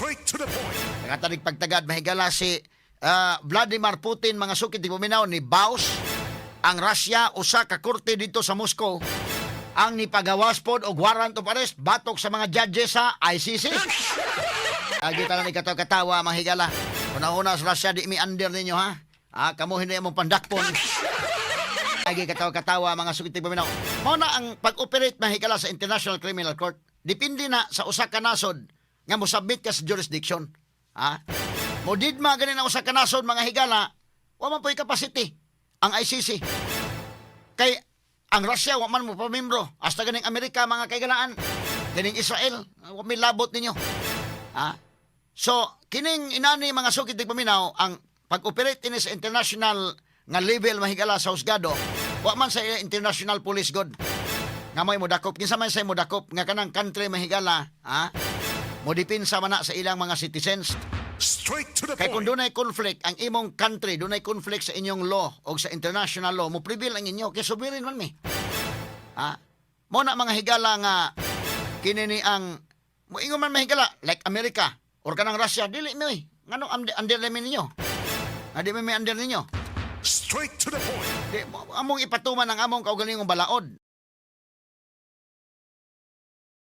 Straight to the point. Nakatanig pagtagad mahigala si Vladimir Putin mga sukid di paminaw ni Baus ang Russia usa ka korte dito sa Moscow ang nipagawas pod og warrant of arrest batok sa mga judges sa ICC. Agita na ni katawa mga higala. Una-una sa Russia di mi under ninyo ha. Kamo hindi mo pandakpon. Agi katawa mga sukid di paminaw. Mao na ang pag-operate mga higala sa International Criminal Court. Depende na sa usa ka nasod nga mo submit ka sa jurisdiction. Mo didma ganin ang usa ka nasod mga higala, wa man po'y capacity ang ICC. Kay ang Russia wa man mo pamembro, hasta ganing Amerika mga kaigalaan, ganing Israel, wa may labot ninyo. So kining inani mga sukid tig paminaw ang pag-operate ini sa international nga level mga higala sa husgado, wa man sa international police god. Nga may modakop, kinsa man say modakop nga kanang country mga higala, mo dipinsa man na sa ilang mga citizens. Straight to the Kay kung point. dunay conflict ang imong country, dunay conflict sa inyong law o sa international law, mo prevail ang inyo kay sovereign man mi. Mo na mga higala nga kini ni ang mo ingon man mahigala like America or kanang Russia dili mi ngano under namin ninyo. Di mi under ninyo. Straight to the point. Di among ipatuman ang among kaugalingong balaod.